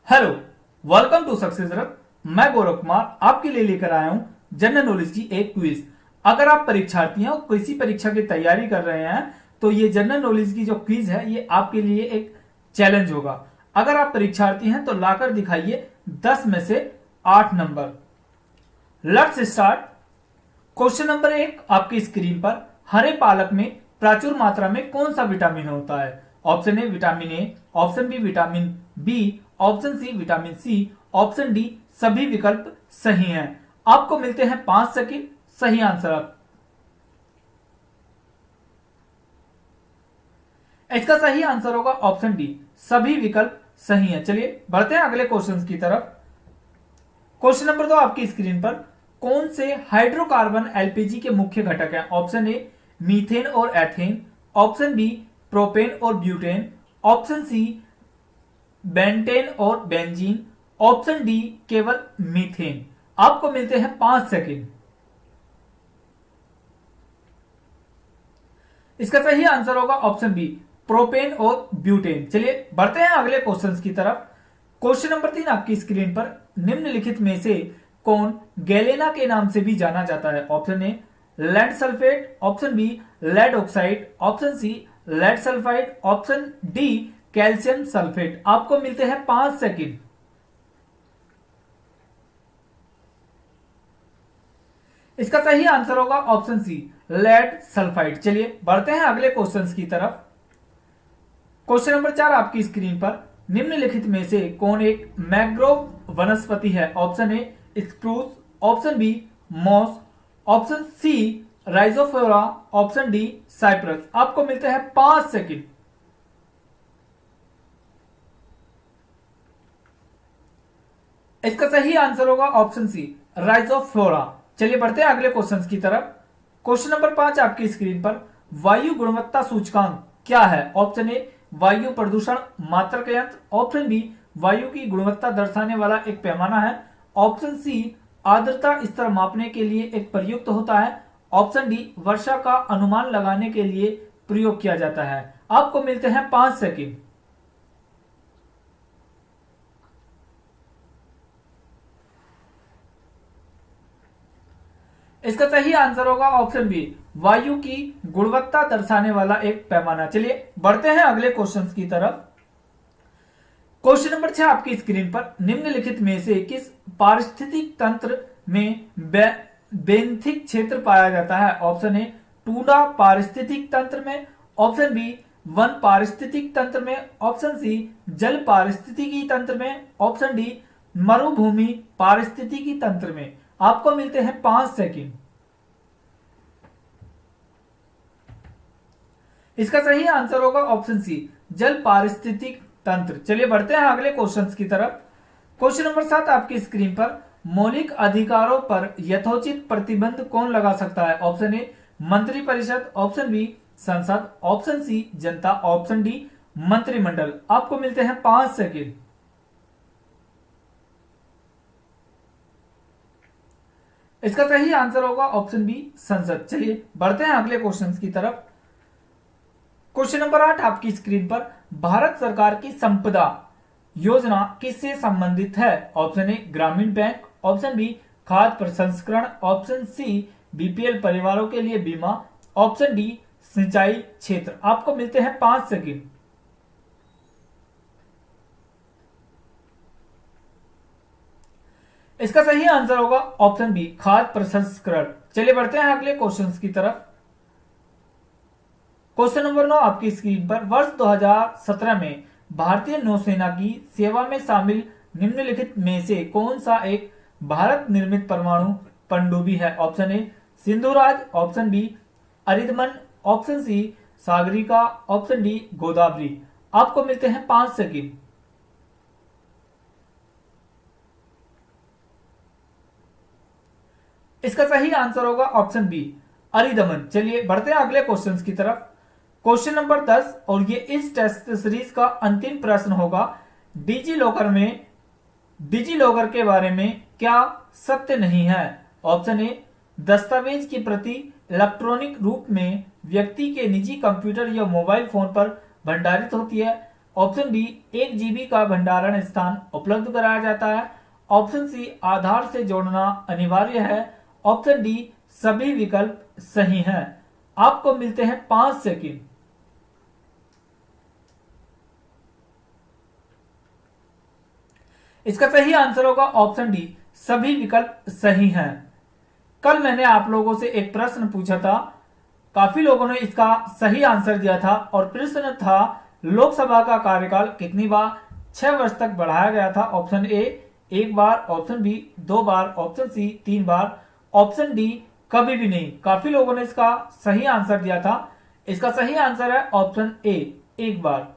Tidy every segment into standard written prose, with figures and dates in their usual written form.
Hello, welcome to success रथ। मैं गौरव कुमार आपके लिए लेकर आया हूं जनरल नॉलेज की एक क्विज। अगर आप परीक्षार्थी हैं और किसी परीक्षा की तैयारी कर रहे हैं तो ये जनरल नॉलेज की जो क्विज है ये आपके लिए एक चैलेंज होगा। अगर आप परीक्षार्थी हैं तो लाकर दिखाइए 10 में से 8 number. Let's start. Question number 1 आपकी स्क्रीन पर। हरे पालक में प्रचुर मात्रा में कौन सा विटामिन होता है? Option A vitamin A, option B vitamin B, option C vitamin C, option D सभी विकल्प सही हैं। आपको मिलते हैं 5 सेकंड। सही आंसर आप इसका सही आंसर होगा ऑप्शन डी, सभी विकल्प सही हैं। चलिए बढ़ते हैं अगले क्वेश्चन की तरफ। क्वेश्चन नंबर 2 आपकी स्क्रीन पर। कौन से हाइड्रोकार्बन एलपीजी के मुख्य घटक हैं? ऑप्शन ए मीथेन और एथेन, ऑप्शन बी प्रोपेन और ब्यूटेन, ऑप्शन सी बेंटेन और बेंजीन, ऑप्शन डी केवल मीथेन। आपको मिलते हैं 5 सेकंड। इसका सही आंसर होगा ऑप्शन बी, प्रोपेन और ब्यूटेन। चलिए बढ़ते हैं अगले क्वेश्चन की तरफ। क्वेश्चन नंबर 3 आपकी स्क्रीन पर। निम्नलिखित में से कौन गैलेना के नाम से भी जाना जाता है? Option A lead sulphate, option B lead oxide, option C lead sulphide, option D calcium sulphate. आपको मिलते हैं 5 सेकंड। इसका सही आंसर होगा ऑप्शन सी लेड सल्फाइड। चलिए बढ़ते हैं अगले क्वेश्चन की तरफ। क्वेश्चन नंबर 4 आपकी स्क्रीन पर। निम्नलिखित में से कौन एक मैंग्रोव वनस्पति है? Option A spruce, option B moss, option C rhizophora, option D cypress. आपको मिलते हैं 5 सेकंड। इसका सही आंसर होगा ऑप्शन सी राइजोफोरा। चलिए बढ़ते हैं अगले क्वेश्चन की तरफ। क्वेश्चन नंबर 5 आपकी स्क्रीन पर। वायु गुणवत्ता सूचकांक क्या है? ऑप्शन ए वायु प्रदूषण मात्रक यंत्र, ऑप्शन बी वायु की गुणवत्ता दर्शाने वाला एक पैमाना है, ऑप्शन सी आर्द्रता स्तर मापने के लिए एक प्रयुक्त होता है, ऑप्शन डी वर्षा का अनुमान लगाने के लिए प्रयोग किया जाता है। आपको मिलते हैं 5 सेकंड। इसका सही आंसर होगा ऑप्शन बी, वायु की गुणवत्ता दर्शाने वाला एक पैमाना। चलिए बढ़ते हैं अगले क्वेश्चन की तरफ। क्वेश्चन नंबर 6 आपकी स्क्रीन पर। निम्नलिखित में से किस पारिस्थितिक तंत्र में बेंथिक क्षेत्र पाया जाता है? ऑप्शन ए टूडा पारिस्थितिक तंत्र में, ऑप्शन बी वन पारिस्थितिक तंत्र में, ऑप्शन सी जल पारिस्थितिकी तंत्र में, ऑप्शन डी मरुभूमि पारिस्थितिकी तंत्र में। आपको मिलते हैं 5 सेकंड। इसका सही आंसर होगा ऑप्शन सी जल पारिस्थितिक तंत्र। चलिए बढ़ते हैं अगले क्वेश्चन की तरफ। क्वेश्चन नंबर 7 आपकी स्क्रीन पर। मौलिक अधिकारों पर यथोचित प्रतिबंध कौन लगा सकता है? ऑप्शन ए मंत्रिपरिषद, ऑप्शन बी संसद, ऑप्शन सी जनता, ऑप्शन डी मंत्रिमंडल। आपको मिलते हैं 5 सेकंड। इसका सही आंसर होगा ऑप्शन बी संसद। चलिए बढ़ते हैं अगले क्वेश्चन की तरफ। क्वेश्चन नंबर 8 आपकी स्क्रीन पर। भारत सरकार की संपदा योजना किससे संबंधित है? ऑप्शन ए ग्रामीण बैंक, ऑप्शन बी खाद्य प्रसंस्करण, ऑप्शन सी बीपीएल परिवारों के लिए बीमा, ऑप्शन डी सिंचाई क्षेत्र। आपको मिलते हैं 5 सेकंड। इसका सही आंसर होगा ऑप्शन बी खाद्य प्रसंस्करण। चलिए बढ़ते हैं अगले क्वेश्चन की तरफ। क्वेश्चन नंबर 9 आपकी स्क्रीन पर। वर्ष 2017 में भारतीय नौसेना की सेवा में शामिल निम्नलिखित में से कौन सा एक भारत निर्मित परमाणु पनडुब्बी है? Option A Sindhuraj, option B Aridhaman, option C Sagarika, option D Godavari. आपको मिलते हैं 5 सेकंड। इसका सही आंसर होगा ऑप्शन बी अरिदमन। चलिए बढ़ते हैं अगले क्वेश्चन की तरफ। क्वेश्चन नंबर 10 और ये इस टेस्ट सीरीज का अंतिम प्रश्न होगा। डिजी लॉकर के बारे में क्या सत्य नहीं है? ऑप्शन ए दस्तावेज की प्रति इलेक्ट्रॉनिक रूप में व्यक्ति के निजी कंप्यूटर या मोबाइल फोन पर भंडारित होती है, ऑप्शन बी 1 GB का भंडारण स्थान उपलब्ध कराया जाता है। ऑप्शन सी आधार से जोड़ना अनिवार्य है। ऑप्शन डी सभी विकल्प सही हैं। आपको मिलते हैं 5 सेकंड। इसका सही आंसर होगा ऑप्शन डी, सभी विकल्प सही हैं। कल मैंने आप लोगों से एक प्रश्न पूछा था, काफी लोगों ने इसका सही आंसर दिया था और प्रश्न था लोकसभा का कार्यकाल कितनी बार 6 वर्ष तक बढ़ाया गया था। ऑप्शन ए 1 बार, ऑप्शन बी 2 बार, ऑप्शन सी 3 बार, ऑप्शन डी कभी भी नहीं। काफी लोगों ने इसका सही आंसर दिया था। इसका सही आंसर है ऑप्शन ए 1 बार।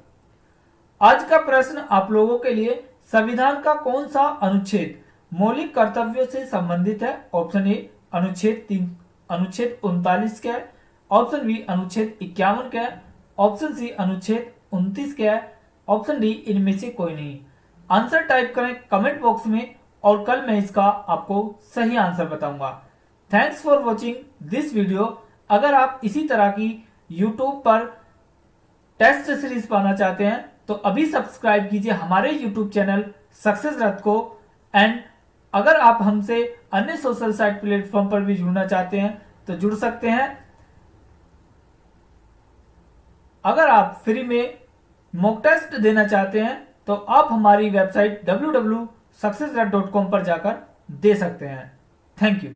आज का प्रश्न आप लोगों के लिए, संविधान का कौन सा अनुच्छेद मौलिक कर्तव्यों से संबंधित है। ऑप्शन ए अनुच्छेद 39 क्या है, ऑप्शन बी अनुच्छेद 51 क्या है, ऑप्शन सी अनुच्छेद 29 क्या है, ऑप्शन डी इनमें से कोई नहीं। आंसर टाइप करें कमेंट बॉक्स में और कल मैं इसका आपको सही आंसर बताऊंगा। Thanks for watching this video. अगर आप इसी तरह की यूट्यूब पर टेस्ट सीरीज पाना चाहते हैं तो अभी सब्सक्राइब कीजिए हमारे यूट्यूब चैनल सक्सेस रथ को। एंड अगर आप हमसे अन्य सोशल साइट प्लेटफॉर्म पर भी जुड़ना चाहते हैं तो जुड़ सकते हैं। अगर आप फ्री में मॉक टेस्ट देना चाहते हैं तो आप हमारी वेबसाइट www.successrut.com पर जाकर दे सकते हैं। Thank you.